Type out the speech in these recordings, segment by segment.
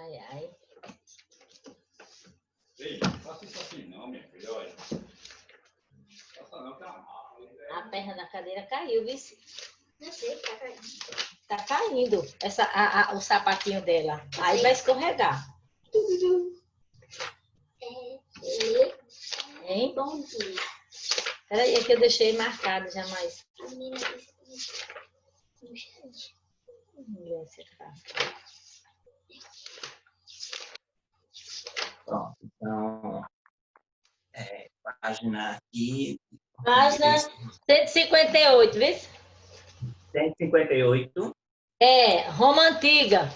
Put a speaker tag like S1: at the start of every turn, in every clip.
S1: Ai, ai.
S2: Ei, faça isso assim não, minha filha, olha. Faça não, que é uma mala.
S1: A perna da cadeira caiu, viu?
S3: Não sei, tá caindo.
S1: Tá caindo o sapatinho dela. Aí vai escorregar. Hein?
S3: Bom dia.
S1: Peraí, é que eu deixei marcado já mais.
S3: A menina disse no chat.
S1: Vamos ver se tá.
S4: Pronto, então, página aqui.
S1: Página 158, viu?
S4: 158.
S1: É, Roma Antiga.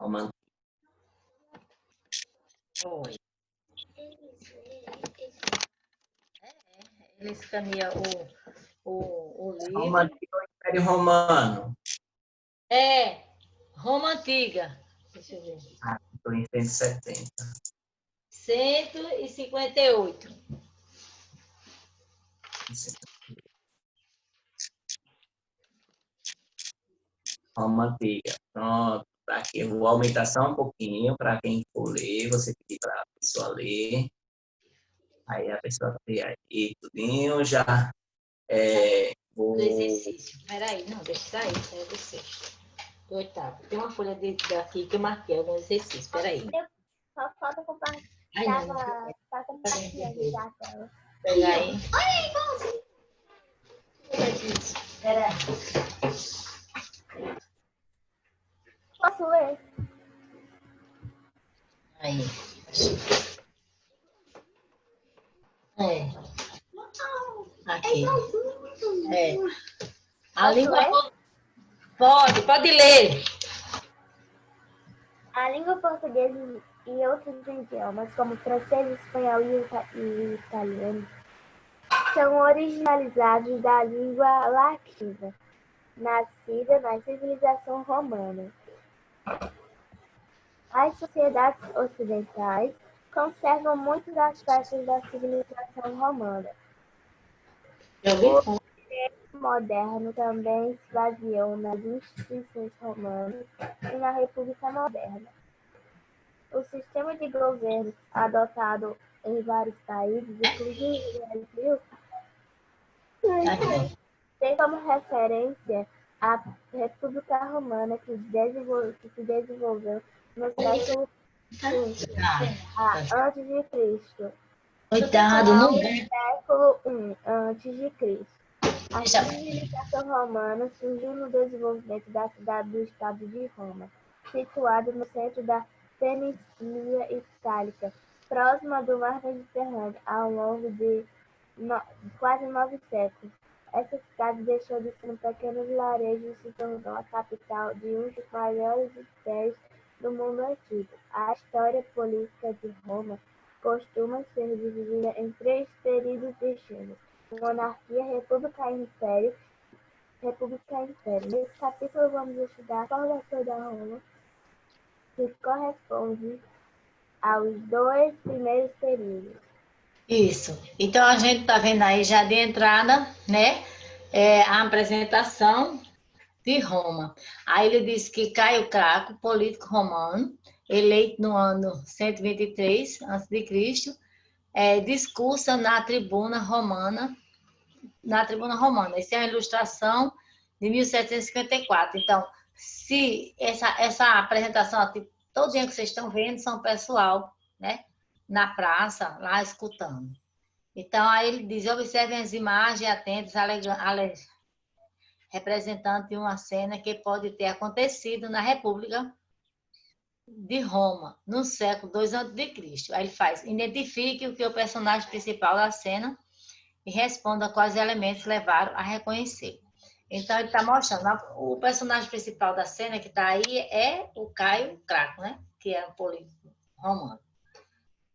S4: Roma.
S1: Oi. Ele escaneia o livro.
S4: Roma Antiga ou Império Romano?
S1: É, Roma Antiga. Deixa eu ver.
S4: Estou em 170.
S1: 158.
S4: Roma Antiga. Pronto. Aqui eu vou aumentar só um pouquinho para quem for ler. Você pedir para a pessoa ler. Aí a pessoa lê aí tudinho. Já vou...
S1: Do exercício. Peraí, não, deixa sair. É do sexto. Do oitavo. Tem uma folha daqui que eu marquei algum exercício. Peraí.
S3: Só falta compartilhar.
S1: Ai, não.
S3: Tá compartilhando já a tela.
S1: Pega aí.
S3: Olha, igualzinho.
S1: Peraí.
S3: Posso ler?
S1: Aí. É. Aqui. É. A
S3: Posso
S1: língua...
S3: ler?
S1: Pode ler.
S3: A língua portuguesa e outros idiomas, como francês, espanhol e italiano, são originalizados da língua latina, nascida na civilização romana. As sociedades ocidentais conservam muitos aspectos da civilização romana. O moderno também se baseou nas instituições romanas e na República Moderna. O sistema de governo adotado em vários países, inclusive o Brasil, tem como referência a República Romana que se desenvolveu no século V antes de Cristo.
S1: Cuidado, não
S3: No
S1: vem.
S3: século I antes de Cristo. A civilização romana surgiu no desenvolvimento da cidade do estado de Roma, situada no centro da Península Itálica, próxima do mar Mediterrâneo, ao longo de quase 9 séculos. Essa cidade deixou de ser um pequeno vilarejo e se tornou a capital de um dos maiores impérios do mundo antigo. A história política de Roma costuma ser dividida em 3 períodos distintos: monarquia, república e império. Nesse capítulo vamos estudar a formação da Roma, que corresponde aos 2 primeiros períodos.
S1: Isso. Então, a gente está vendo aí já de entrada, né? A apresentação de Roma. Aí ele diz que Caio Craco, político romano, eleito no ano 123 a.C., discursa na tribuna romana. Essa é a ilustração de 1754. Então, se essa apresentação aqui, todinha que vocês estão vendo, são pessoal, né? Na praça, lá escutando. Então, aí ele diz: observem as imagens atentas, representando uma cena que pode ter acontecido na República de Roma, no século II a.C. Aí ele faz: identifique o que é o personagem principal da cena e responda quais elementos levaram a reconhecer. Então, ele está mostrando, o personagem principal da cena que está aí é o Caio Craco, né? Que é um político romano.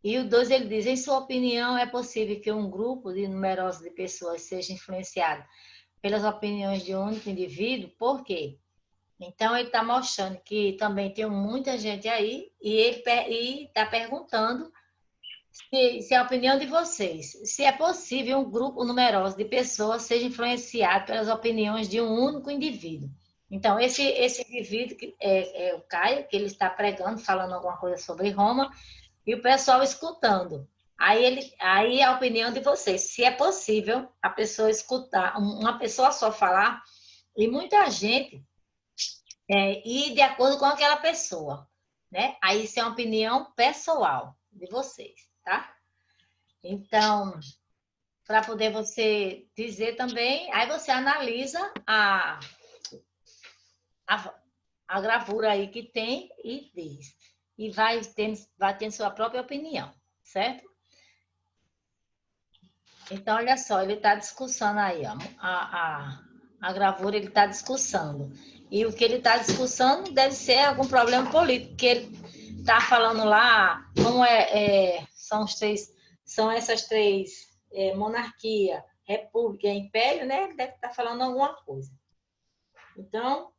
S1: E o 2, ele diz: em sua opinião, é possível que um grupo de numeroso de pessoas seja influenciado pelas opiniões de um único indivíduo? Por quê? Então, ele está mostrando que também tem muita gente aí e ele está perguntando se é a opinião de vocês, se é possível um grupo numeroso de pessoas seja influenciado pelas opiniões de um único indivíduo. Então, esse indivíduo que é o Caio, que ele está pregando, falando alguma coisa sobre Roma, e o pessoal escutando. Aí a opinião de vocês, se é possível a pessoa escutar, uma pessoa só falar, e muita gente ir de acordo com aquela pessoa, né? Aí isso é uma opinião pessoal de vocês, tá? Então, para poder você dizer também, aí você analisa a gravura aí que tem e diz. E vai tendo sua própria opinião, certo? Então, olha só, ele está discussando aí, ó, a gravura ele está discussando. E o que ele está discussando deve ser algum problema político, que ele está falando lá, como são essas três, monarquia, república e império, né? Ele deve estar falando alguma coisa. Então,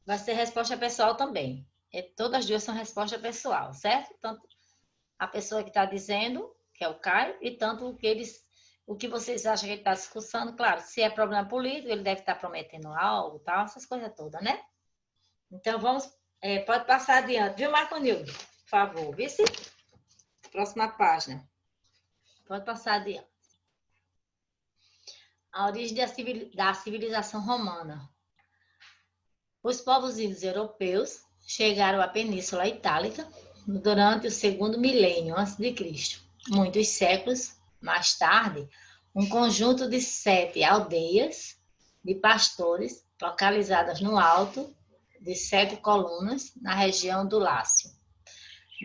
S1: vai ser resposta pessoal também. Todas as duas são resposta pessoal, certo? Tanto a pessoa que está dizendo, que é o Caio, e tanto o que vocês acham que ele está discussando. Claro, se é problema político, ele deve estar prometendo algo, tal, essas coisas todas, né? Então, pode passar adiante, viu, Marco Nildo? Por favor, vice? Próxima página. Pode passar adiante. A origem da civilização romana. Os povos índios europeus chegaram à Península Itálica durante o segundo milênio a.C. Muitos séculos mais tarde, um conjunto de 7 aldeias de pastores localizadas no alto de 7 colunas na região do Lácio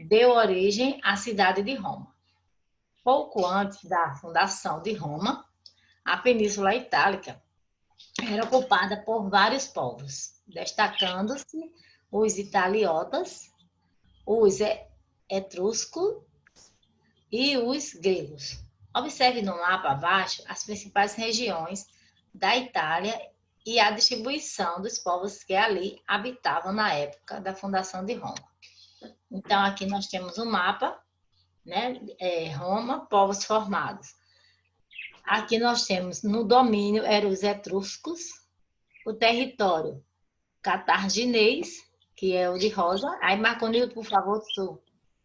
S1: deu origem à cidade de Roma. Pouco antes da fundação de Roma, a Península Itálica era ocupada por vários povos, destacando-se os italiotas, os etruscos e os gregos. Observe no mapa abaixo as principais regiões da Itália e a distribuição dos povos que ali habitavam na época da fundação de Roma. Então, aqui nós temos um mapa, né? Roma, povos formados. Aqui nós temos, no domínio, eram os etruscos, o território catarginês, que é o de rosa. Aí, Marconildo, por favor,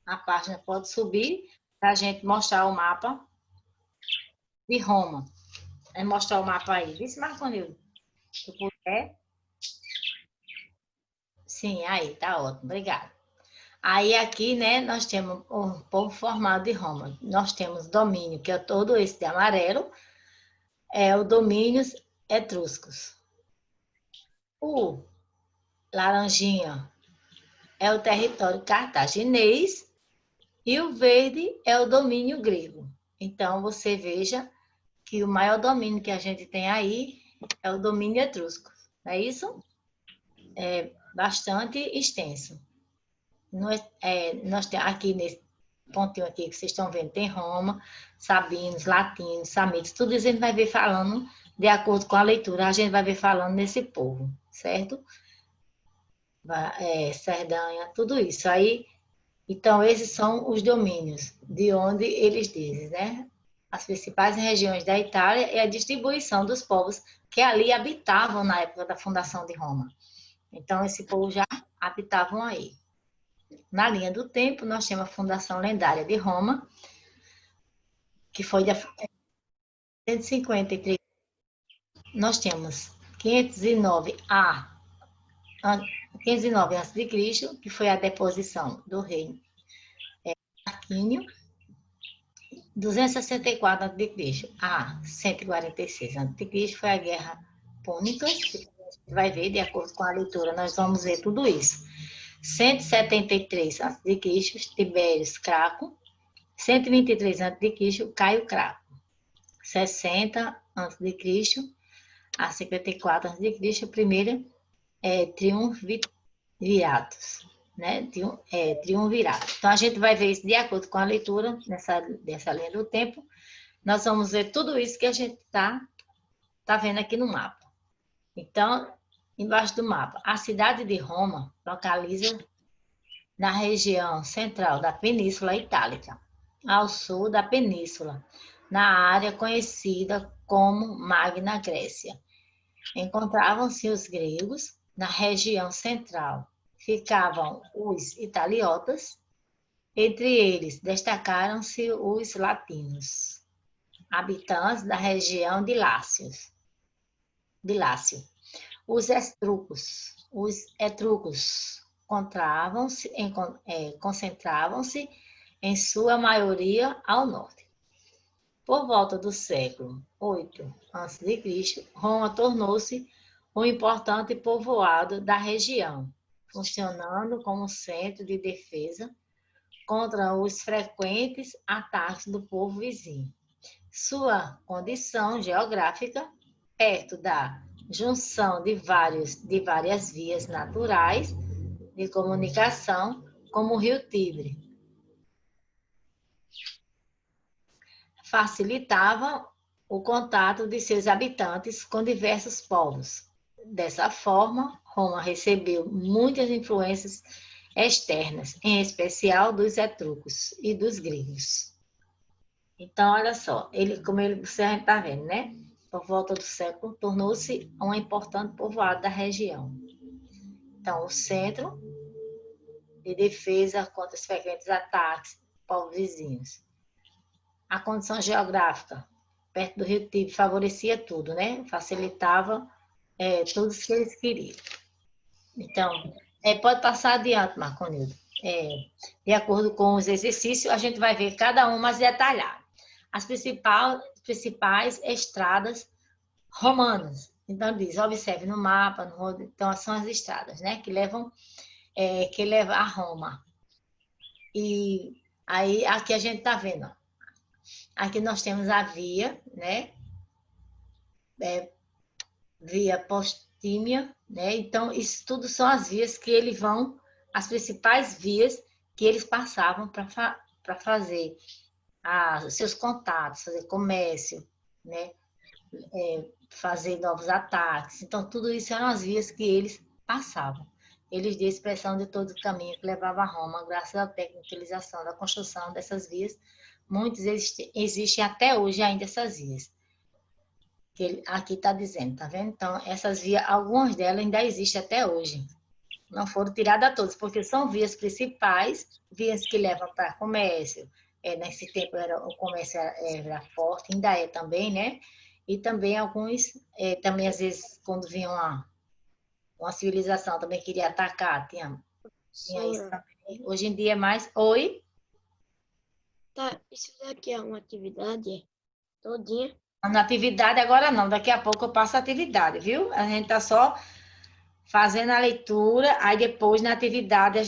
S1: a página pode subir para a gente mostrar o mapa de Roma. Vai mostrar o mapa aí. Vice, Marconildo? Se puder. Sim, aí, tá ótimo. Obrigada. Aí aqui, né, nós temos o povo formado de Roma. Nós temos domínio, que é todo esse de amarelo, é o domínio etruscos. O laranjinha é o território cartaginês e o verde é o domínio grego. Então, você veja que o maior domínio que a gente tem aí é o domínio etrusco. Não é isso? É bastante extenso. Nós temos aqui nesse pontinho aqui que vocês estão vendo, tem Roma, sabinos, latinos, samitas, tudo isso a gente vai ver falando de acordo com a leitura, a gente vai ver falando nesse povo, certo? Cerdanha, tudo isso. Aí, então, esses são os domínios, de onde eles dizem, né? As principais regiões da Itália e a distribuição dos povos que ali habitavam na época da fundação de Roma. Então, esse povo já habitavam aí. Na linha do tempo, nós temos a fundação lendária de Roma, que foi de 153. Nós temos 509 a.C., que foi a deposição do rei Tarquínio. 264 a.C. a 146 a.C. foi a Guerra Púnica, que a gente vai ver de acordo com a leitura, nós vamos ver tudo isso. 173 a.C., Tibério Craco. 123 a.C., Caio Craco. 60 a.C. a 54 a.C., primeira triunviratus, né? Triunvirato. Então, a gente vai ver isso de acordo com a leitura dessa linha do tempo. Nós vamos ver tudo isso que a gente tá vendo aqui no mapa. Então, embaixo do mapa, a cidade de Roma localiza na região central da Península Itálica, ao sul da península, na área conhecida como Magna Grécia. Encontravam-se os gregos na região central. Ficavam os italiotas, entre eles destacaram-se os latinos, habitantes da região de Lácio. Os etruscos concentravam-se em sua maioria ao norte. Por volta do século 8 a.C., Roma tornou-se um importante povoado da região, funcionando como centro de defesa contra os frequentes ataques do povo vizinho. Sua condição geográfica, perto da junção de várias vias naturais de comunicação, como o Rio Tibre, facilitava o contato de seus habitantes com diversos povos. Dessa forma, Roma recebeu muitas influências externas, em especial dos etruscos e dos gregos. Então, olha só, você está vendo, né? Por volta do século, tornou-se um importante povoado da região. Então, o centro de defesa contra os frequentes ataques de povos vizinhos. A condição geográfica, perto do Rio Tibre, favorecia tudo, né? Facilitava tudo o que eles queriam. Então, pode passar adiante, Marconildo. De acordo com os exercícios, a gente vai ver cada um mais detalhado. As principais estradas romanas. Então, diz, observe no mapa, então são as estradas, né? Que levam a Roma. E aí, aqui a gente está vendo, ó. Aqui nós temos a via, né? Via Postímia, né? Então, isso tudo são as vias que eles vão, as principais vias que eles passavam para fazer seus contatos, fazer comércio, né? Fazer novos ataques. Então, tudo isso eram as vias que eles passavam. Eles dão expressão de todo o caminho que levava a Roma, graças à tecnicalização da construção dessas vias. Muitos existem até hoje ainda essas vias. Que aqui está dizendo, tá vendo? Então, essas vias, algumas delas ainda existem até hoje. Não foram tiradas todas, porque são vias principais, vias que levam para comércio. Nesse tempo o comércio era forte, ainda é também, né? E também alguns, também às vezes, quando vinha uma civilização, também queria atacar, tinha isso também. Hoje em dia é mais... Oi?
S5: Tá, isso daqui é uma atividade todinha?
S1: Na atividade agora não, daqui a pouco eu passo a atividade, viu? A gente tá só fazendo a leitura, aí depois na atividade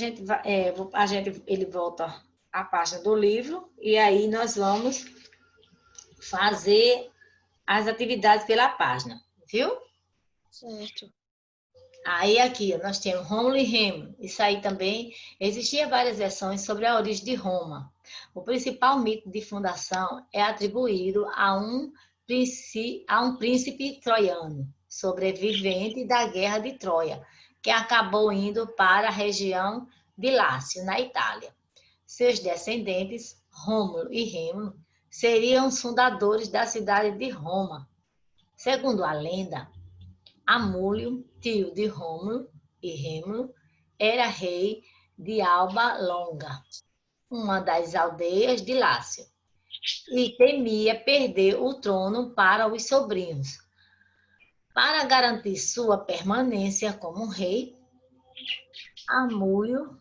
S1: ele volta à página do livro e aí nós vamos fazer as atividades pela página, viu?
S5: Certo.
S1: Aí aqui nós temos Rômulo e Remo. Isso aí também existia várias versões sobre a origem de Roma. O principal mito de fundação é atribuído a um príncipe troiano, sobrevivente da Guerra de Troia, que acabou indo para a região de Lácio, na Itália. Seus descendentes, Rômulo e Remo, seriam os fundadores da cidade de Roma. Segundo a lenda, Amúlio, tio de Rômulo e Remo, era rei de Alba Longa, uma das aldeias de Lácio, e temia perder o trono para os sobrinhos. Para garantir sua permanência como rei, Amúlio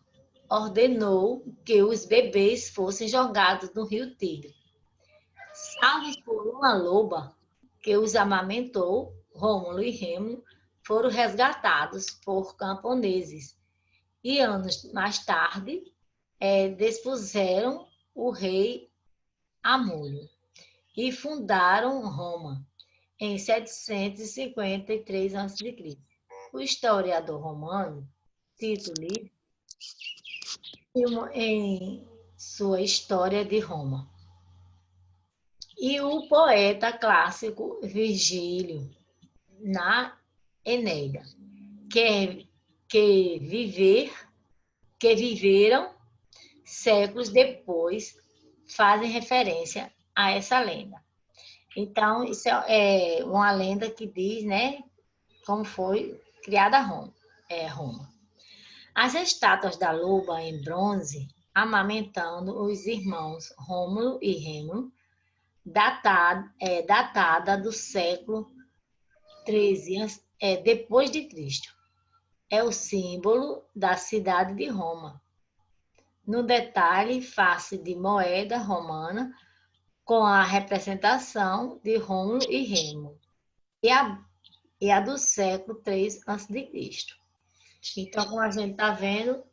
S1: ordenou que os bebês fossem jogados no rio Tigre. Salvos por uma loba que os amamentou, Rômulo e Remo foram resgatados por camponeses e anos mais tarde despuseram o rei Amúlio e fundaram Roma em 753 a.C. O historiador romano Tito Livio, em sua História de Roma, e o poeta clássico Virgílio, na Eneida, que viver que viveram séculos depois fazem referência a essa lenda. Então, isso é uma lenda que diz, né, como foi criada Roma. As estátuas da loba em bronze, amamentando os irmãos Rômulo e Remo, datada do século XIII depois de Cristo. É o símbolo da cidade de Roma. No detalhe, face de moeda romana com a representação de Rômulo e Remo, e a do século III a.C. Então, como a gente está vendo,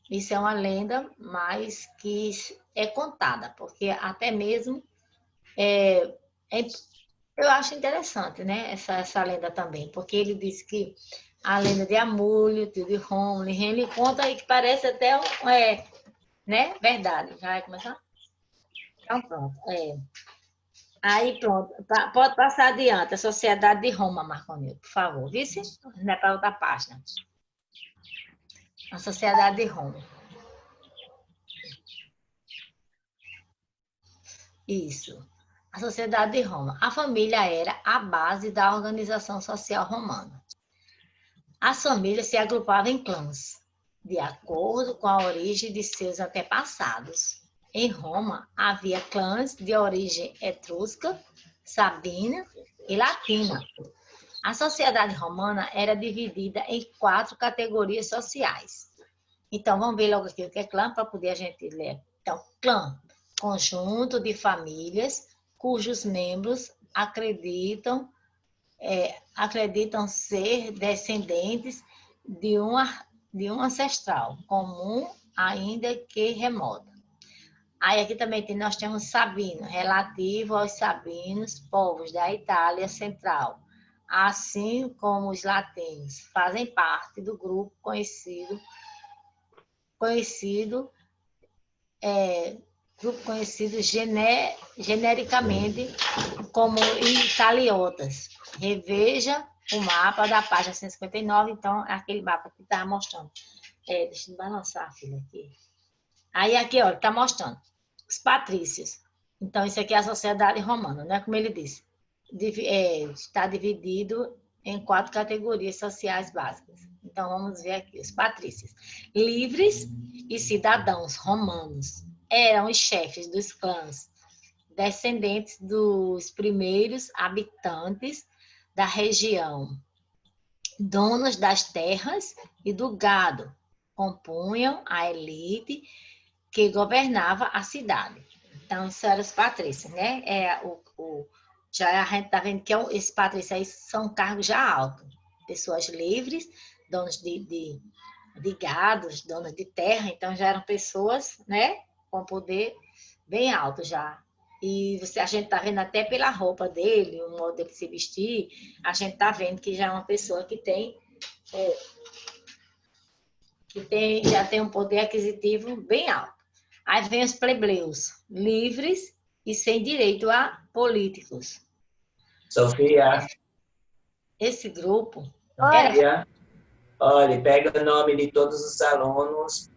S1: isso é uma lenda, mas que é contada, porque até mesmo eu acho interessante, né, essa lenda também, porque ele diz que a lenda de Amulho, de Rômulo e Remo, ele conta aí que parece até né, verdade. Já vai começar? Então, pronto. Aí, pronto. Pode passar adiante. A Sociedade de Roma, Marconil, por favor. Vice? Não é para outra página. A Sociedade de Roma. Isso. A Sociedade de Roma. A família era a base da organização social romana. As famílias se agrupavam em clãs, de acordo com a origem de seus antepassados. Em Roma, havia clãs de origem etrusca, sabina e latina. A sociedade romana era dividida em 4 categorias sociais. Então, vamos ver logo aqui o que é clã, para poder a gente ler. Então, clã, conjunto de famílias cujos membros acreditam ser descendentes de um ancestral comum, ainda que remoto. Aí aqui também nós temos Sabino, relativo aos sabinos, povos da Itália Central, assim como os latinos, fazem parte do grupo conhecido genericamente como italiotas. Reveja o mapa da página 159, então, aquele mapa que estava mostrando. Deixa eu balançar, filha, aqui. Aí, aqui, ó, está mostrando os patrícios. Então, isso aqui é a sociedade romana, né? Como ele disse, está dividido em 4 categorias sociais básicas. Então, vamos ver aqui, os patrícios. Livres e cidadãos romanos eram os chefes dos clãs, descendentes dos primeiros habitantes da região, donos das terras e do gado, compunham a elite que governava a cidade. Então, isso eram os patrícios, né? Já a gente está vendo que esses patrícios aí são cargos já altos. Pessoas livres, donos de gados, donos de terra, então já eram pessoas, né, com poder bem alto já. E a gente está vendo até pela roupa dele, o modo dele se vestir, a gente está vendo que já é uma pessoa que já tem um poder aquisitivo bem alto. Aí vem os plebeus, livres e sem direito a políticos.
S4: Sofia.
S1: Esse grupo
S4: Sofia. Olha, pega o nome de todos os alunos,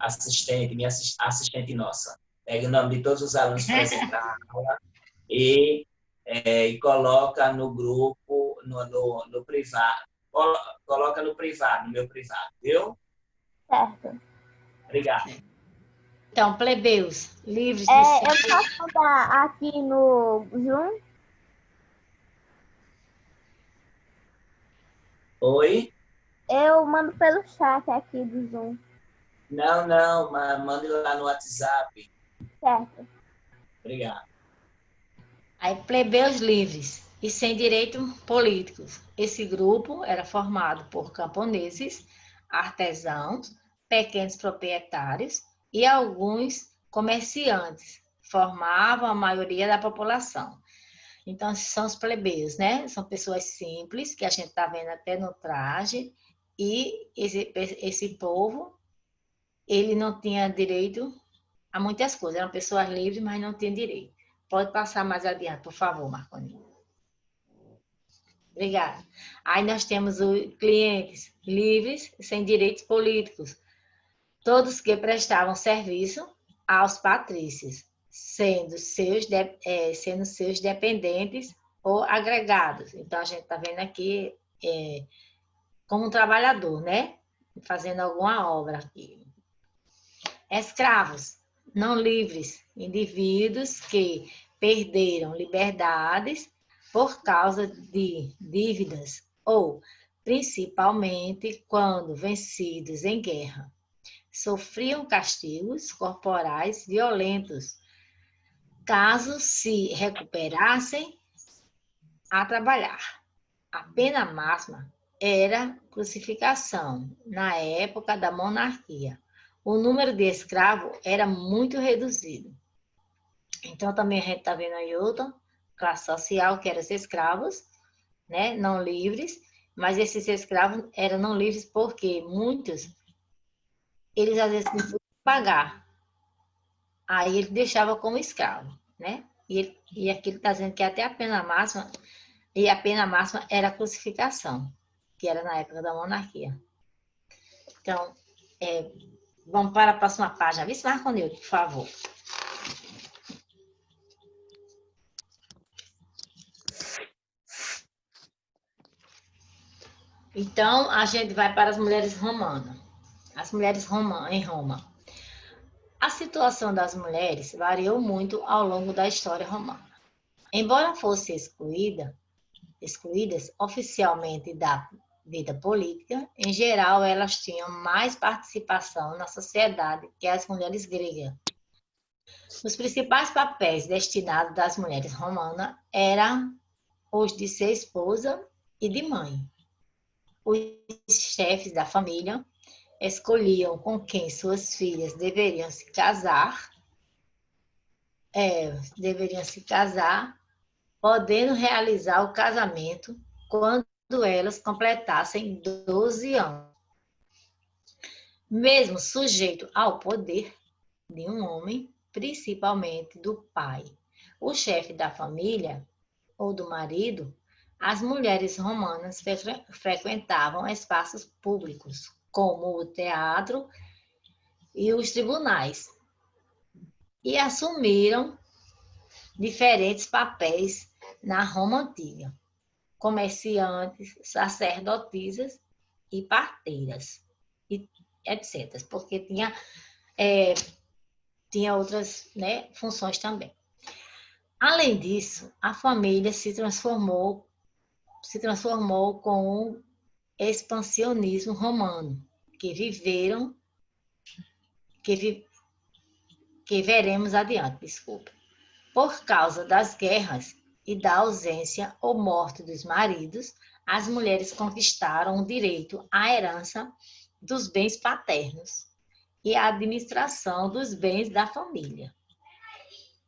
S4: minha assistente nossa. Pega o nome de todos os alunos presentes na aula e coloca no grupo, no privado. Coloca no privado, no meu privado, viu?
S3: Certo.
S4: Obrigado.
S1: Então, plebeus, livres de
S3: Eu posso mandar aqui no Zoom?
S4: Oi?
S3: Eu mando pelo chat aqui do Zoom.
S4: Não, mande lá no WhatsApp.
S3: Certo.
S4: Obrigado.
S1: Aí, plebeus livres e sem direitos políticos. Esse grupo era formado por camponeses, artesãos, pequenos proprietários e alguns comerciantes. Formavam a maioria da população. Então, são os plebeus, né? São pessoas simples, que a gente está vendo até no traje, e esse povo, ele não tinha direito a muitas coisas. Eram pessoas livres, mas não tinham direito. Pode passar mais adiante, por favor, Marconi. Obrigada. Aí nós temos os clientes livres, sem direitos políticos. todos que prestavam serviço aos patrícios, sendo seus dependentes ou agregados. Então, a gente está vendo aqui como um trabalhador, né? Fazendo alguma obra aqui. Escravos, não livres, indivíduos que perderam liberdades por causa de dívidas ou, principalmente, quando vencidos em guerra, sofriam castigos corporais violentos, caso se recuperassem a trabalhar. A pena máxima era crucificação na época da monarquia. O número de escravos era muito reduzido. Então, também a gente está vendo aí outra classe social, que eram os escravos, né, não livres, mas esses escravos eram não livres porque muitos, eles às vezes não podiam pagar. Aí ele deixava como escravo, né? E aqui ele está dizendo que até a pena máxima, e a pena máxima era a crucificação, que era na época da monarquia. Então, vamos para a próxima página. Vice Marconildo, por favor. Então, a gente vai para as mulheres romanas. As mulheres em Roma. A situação das mulheres variou muito ao longo da história romana. Embora fossem excluídas oficialmente da vida política, em geral elas tinham mais participação na sociedade que as mulheres gregas. Os principais papéis destinados às mulheres romanas eram os de ser esposa e de mãe. Os chefes da família escolhiam com quem suas filhas deveriam se casar, podendo realizar o casamento quando elas completassem 12 anos. Mesmo sujeito ao poder de um homem, principalmente do pai, o chefe da família ou do marido, as mulheres romanas frequentavam espaços públicos, como o teatro e os tribunais, e assumiram diferentes papéis na Roma antiga: comerciantes, sacerdotisas e parteiras, etc. Porque tinha outras, né, funções também. Além disso, a família se transformou com o expansionismo romano, que veremos adiante, desculpa. Por causa das guerras e da ausência ou morte dos maridos, as mulheres conquistaram o direito à herança dos bens paternos e à administração dos bens da família.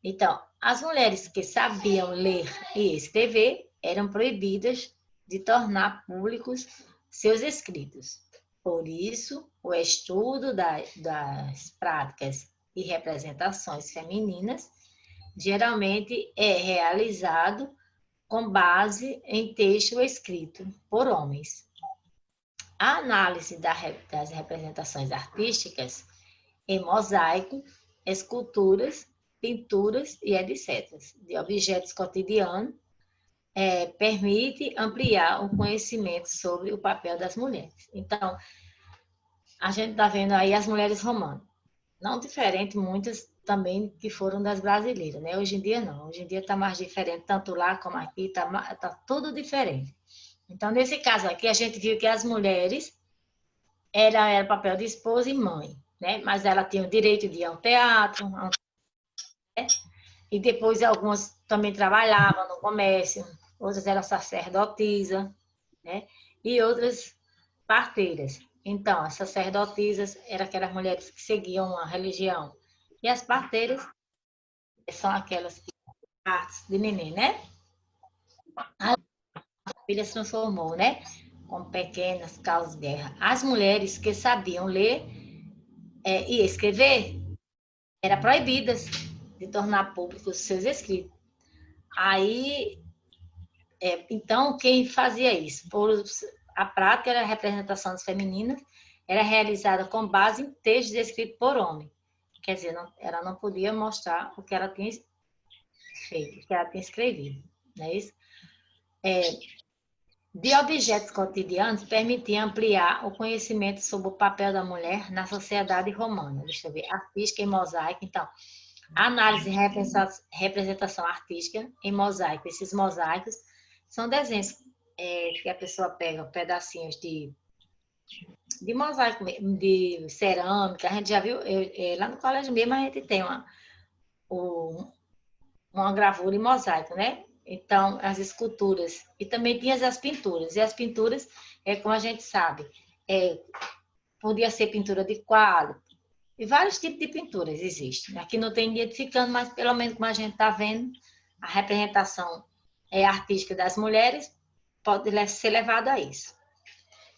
S1: Então, as mulheres que sabiam ler e escrever eram proibidas de tornar públicos seus escritos. Por isso, o estudo das práticas e representações femininas geralmente é realizado com base em texto escrito por homens. A análise das representações artísticas em mosaico, esculturas, pinturas e etc. de objetos cotidianos permite ampliar o conhecimento sobre o papel das mulheres. Então, a gente está vendo aí as mulheres romanas. Não diferente, muitas também que foram das brasileiras, né? Hoje em dia não. Hoje em dia está mais diferente, tanto lá como aqui, tá tudo diferente. Então, nesse caso aqui, a gente viu que as mulheres era papel de esposa e mãe, né? Mas ela tinha o direito de ir ao teatro, né? E depois algumas também trabalhavam no comércio, outras eram sacerdotisas, né? E outras parteiras. Então, as sacerdotisas eram aquelas mulheres que seguiam a religião. E as parteiras são aquelas que partes de neném, né? A família se transformou, né? Com pequenas causas de guerra. As mulheres que sabiam ler e escrever eram proibidas de tornar públicos seus escritos. Aí, então, quem fazia isso? A prática era a representação das femininas era realizada com base em textos escritos por homem. Quer dizer, ela não podia mostrar o que ela tinha feito, o que ela tinha escrevido. Não é isso? De objetos cotidianos, permitia ampliar o conhecimento sobre o papel da mulher na sociedade romana. Deixa eu ver, artística e mosaico. Então, análise e representação artística em mosaico. Esses mosaicos são desenhos que a pessoa pega pedacinhos de mosaico, de cerâmica. A gente já viu, lá no colégio mesmo a gente tem uma gravura em mosaico, né? Então, as esculturas. E também tinha as pinturas. E as pinturas, como a gente sabe, podia ser pintura de quadro. E vários tipos de pinturas existem. Aqui não tem identificando, mas pelo menos como a gente está vendo, a representação artística das mulheres pode ser levada a isso.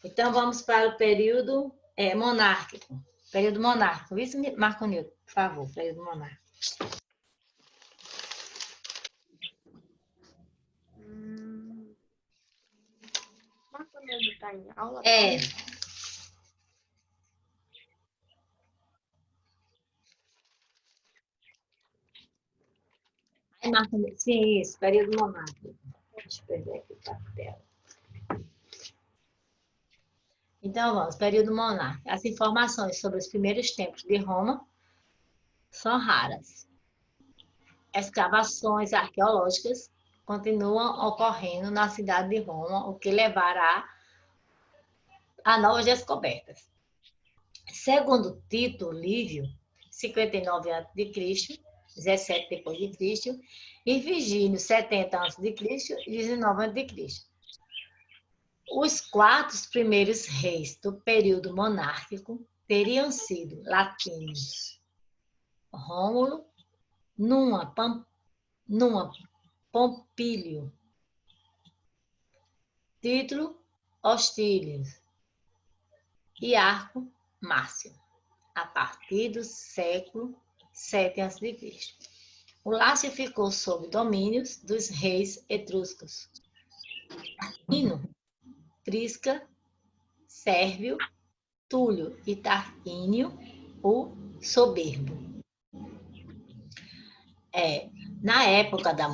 S1: Então, vamos para o período monárquico. Período monárquico. Isso, Marco Nilton, por favor, período monárquico.
S5: Marco Nilton está em aula?
S1: Marco Nilton, sim, isso, período monárquico. Deixa eu perder aqui o papel. Então, vamos, período monárquico. As informações sobre os primeiros tempos de Roma são raras. Escavações arqueológicas continuam ocorrendo na cidade de Roma, o que levará a novas descobertas. Segundo Tito Livio, 59 a.C., 17 depois de Cristo, e Virgínio, 70 a.C. e 19 a.C. Os 4 primeiros reis do período monárquico teriam sido latinos: Rômulo, Numa Pompílio, Tito Hostílios e Arco Márcio, a partir do século 7 a.C. O Lácio ficou sob domínios dos reis etruscos Tarquino, Prisca, Sérvio, Túlio e Tarquínio, o Soberbo. Na época da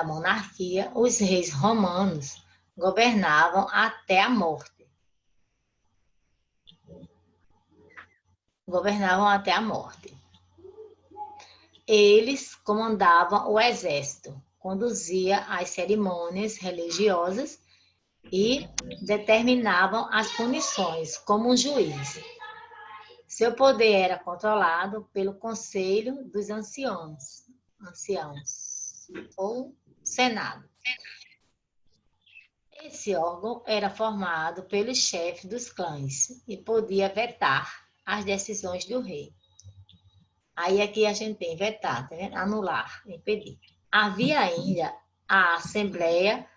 S1: monarquia, os reis romanos governavam até a morte. Eles comandavam o exército, conduzia as cerimônias religiosas e determinavam as punições como um juiz. Seu poder era controlado pelo Conselho dos Anciãos, ou Senado. Esse órgão era formado pelos chefes dos clãs e podia vetar as decisões do rei. Aí aqui a gente tem vetar, tá vendo? Anular, impedir. Havia ainda a Assembleia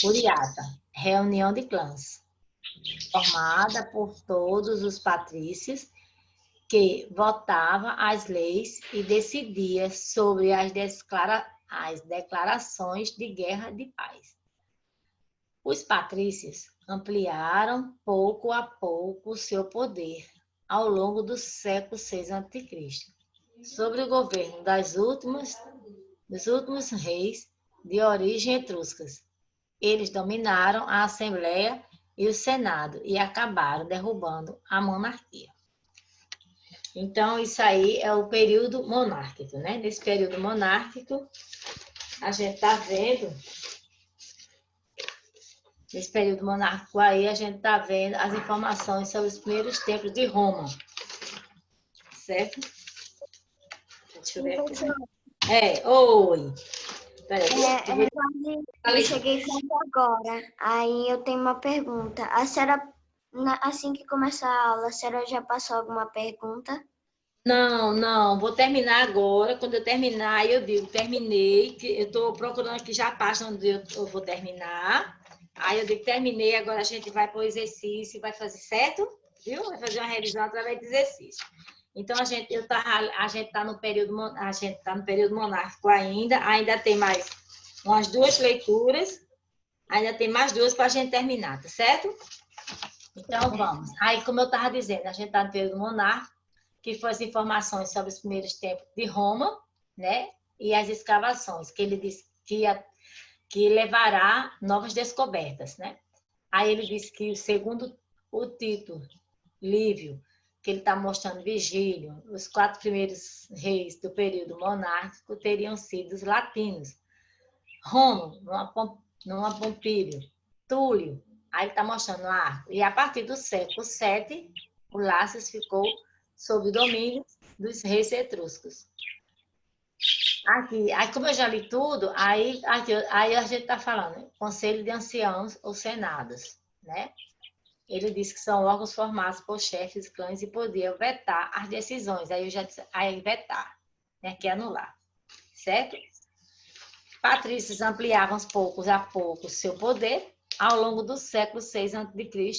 S1: Curiata, reunião de clãs, formada por todos os patrícios, que votava as leis e decidia sobre as declarações de guerra de paz. Os patrícios ampliaram pouco a pouco o seu poder ao longo do século 6 a.C., sobre o governo dos últimos reis de origem etruscas. Eles dominaram a Assembleia e o Senado e acabaram derrubando a monarquia. Então, isso aí é o período monárquico, né? Nesse período monárquico, a gente está vendo, nesse período monárquico aí, a gente está vendo as informações sobre os primeiros tempos de Roma. Certo? Deixa eu ver aqui. Oi.
S3: Eu cheguei agora. Aí eu tenho uma pergunta. A senhora, assim que começar a aula, a senhora já passou alguma pergunta?
S1: Não, vou terminar agora. Quando eu terminar, eu digo, terminei. Eu estou procurando aqui já a página onde eu vou terminar. Aí eu digo, terminei, agora a gente vai para o exercício, vai fazer certo? Viu? Vai fazer uma revisão através de exercício. Então, a gente está no período monárquico ainda tem mais umas 2 leituras, ainda tem mais 2 para a gente terminar, tá certo? Então, vamos. Aí, como eu estava dizendo, a gente está no período monárquico, que foi as informações sobre os primeiros tempos de Roma, né? E as escavações, que ele disse que levará novas descobertas, né? Aí ele disse que, segundo o Tito Livio, que ele está mostrando Vigílio, os 4 primeiros reis do período monárquico teriam sido os latinos. Rômulo, numa Pompílio, Túlio, aí ele está mostrando Arco. E a partir do século VII, o Lácios ficou sob o domínio dos reis etruscos. Aqui, aí como eu já li tudo, aí a gente está falando, Conselho de Anciãos ou Senados, né? Ele diz que são órgãos formados por chefes, clãs e podiam vetar as decisões. Aí eu já disse, aí vetar, né? Que é anular, certo? Patrícios ampliavam poucos a poucos seu poder ao longo do século VI a.C.,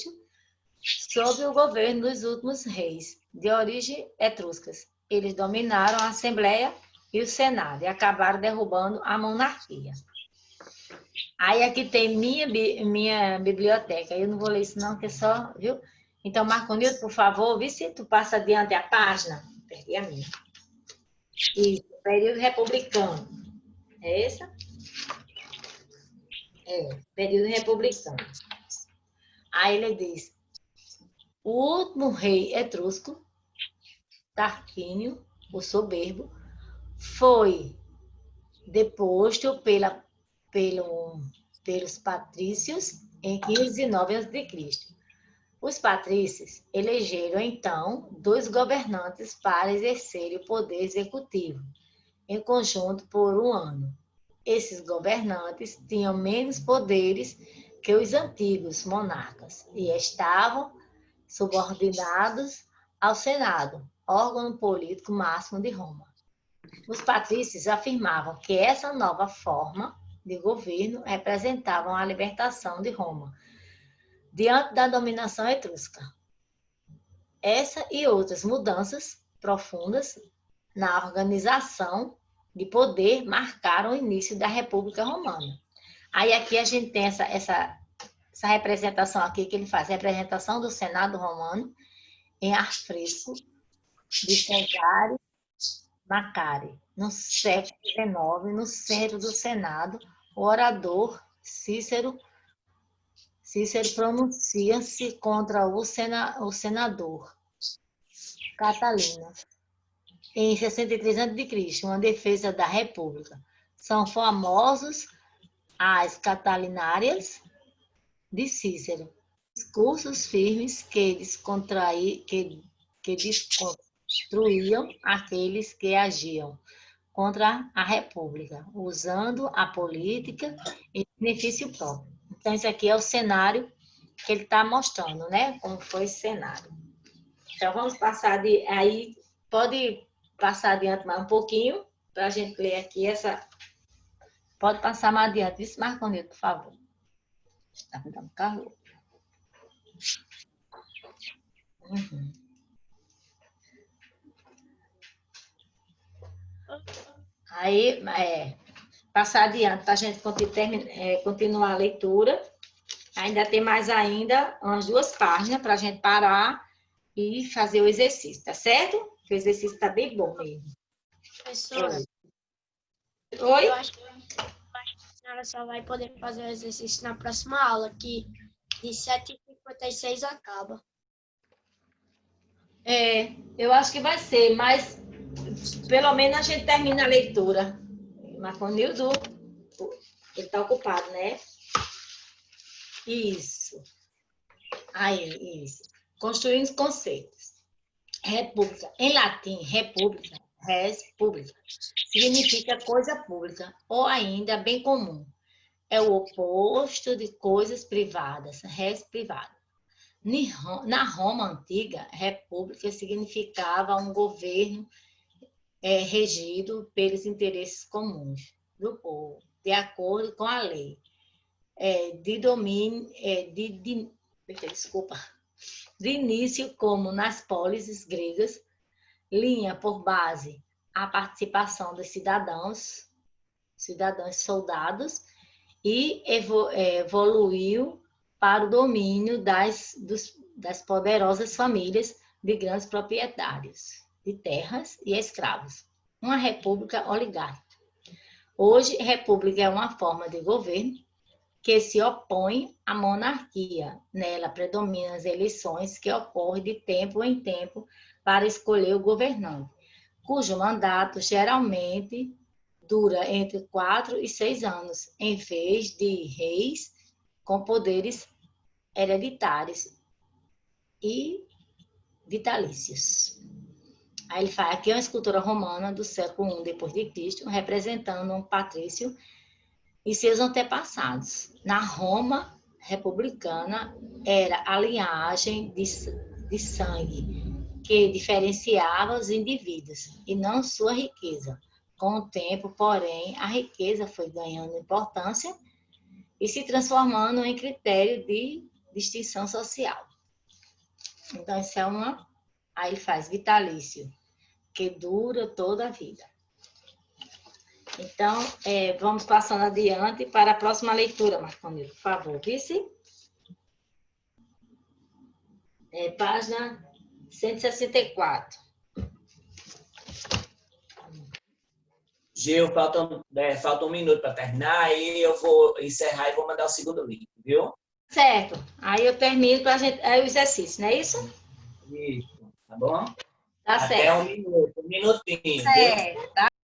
S1: sob o governo dos últimos reis, de origem etruscas. Eles dominaram a Assembleia e o Senado e acabaram derrubando a monarquia. Aí aqui tem minha biblioteca. Eu não vou ler isso não, que é só, viu? Então, Marco Nilton, por favor, vê se tu passa adiante a página. Perdi a minha. Isso, período republicano. É essa? É, período republicano. Aí ele diz, o último rei etrusco, Tarquínio, o soberbo, foi deposto pelos patrícios em 509 a.C. Os patrícios elegeram, então, 2 governantes para exercerem o poder executivo, em conjunto por 1 ano. Esses governantes tinham menos poderes que os antigos monarcas e estavam subordinados ao Senado, órgão político máximo de Roma. Os patrícios afirmavam que essa nova forma de governo representava a libertação de Roma diante da dominação etrusca. Essa e outras mudanças profundas na organização de poder marcaram o início da República Romana. Aí aqui a gente tem essa representação aqui que ele faz, representação do Senado Romano em afresco de Cesare Macari, no século XIX, no centro do Senado, o orador Cícero pronuncia-se contra o senador Catalina, em 63 a.C., uma defesa da República. São famosos as Catalinárias de Cícero, discursos firmes que desconstruíam aqueles que agiam contra a República, usando a política em benefício próprio. Então, esse aqui é o cenário que ele está mostrando, né? Como foi esse cenário. Então, vamos passar aí, pode passar adiante mais um pouquinho, para a gente ler aqui essa... Pode passar mais adiante. Isso, Marco Nilton, por favor. Está me dando calor. Uhum. Aí, passar adiante, para a gente continuar a leitura. Ainda tem mais umas 2 páginas para a gente parar e fazer o exercício, tá certo? Que o exercício está bem bom mesmo.
S5: Professora,
S1: Oi?
S5: eu acho que a senhora só vai poder fazer o exercício na próxima aula, que de 7h56 acaba.
S1: Eu acho que vai ser, mas pelo menos a gente termina a leitura. Marco Nildo, ele está ocupado, né? Isso. Aí, isso. Construindo os conceitos. República. Em latim, república, res pública, significa coisa pública, ou ainda bem comum. É o oposto de coisas privadas, res privada. Na Roma antiga, república significava um governo regido pelos interesses comuns do povo, de acordo com a lei, de início, como nas pólises gregas, linha por base a participação dos cidadãos soldados, e evoluiu para o domínio das poderosas famílias de grandes proprietários de terras e escravos. Uma república oligárquica. Hoje, república é uma forma de governo que se opõe à monarquia. Nela predominam as eleições que ocorrem de tempo em tempo para escolher o governante, cujo mandato geralmente dura entre 4 e 6 anos, em vez de reis com poderes hereditários e vitalícios. Aí ele fala aqui é uma escultura romana do século I depois de Cristo, representando um patrício e seus antepassados. Na Roma republicana era a linhagem de sangue que diferenciava os indivíduos e não sua riqueza. Com o tempo, porém, a riqueza foi ganhando importância e se transformando em critério de distinção social. Então, isso é uma... Aí ele faz vitalício, que dura toda a vida. Então, vamos passando adiante para a próxima leitura, Marconilo, por favor. Vice? Página 164.
S4: Gil, falta um minuto para terminar, aí eu vou encerrar e vou mandar o segundo link, viu?
S1: Certo. Aí eu termino para a gente. Aí o exercício, não é isso?
S4: Isso, tá bom?
S1: Tá
S4: Até
S1: certo.
S4: um minutinho, viu?
S1: Certo. Tá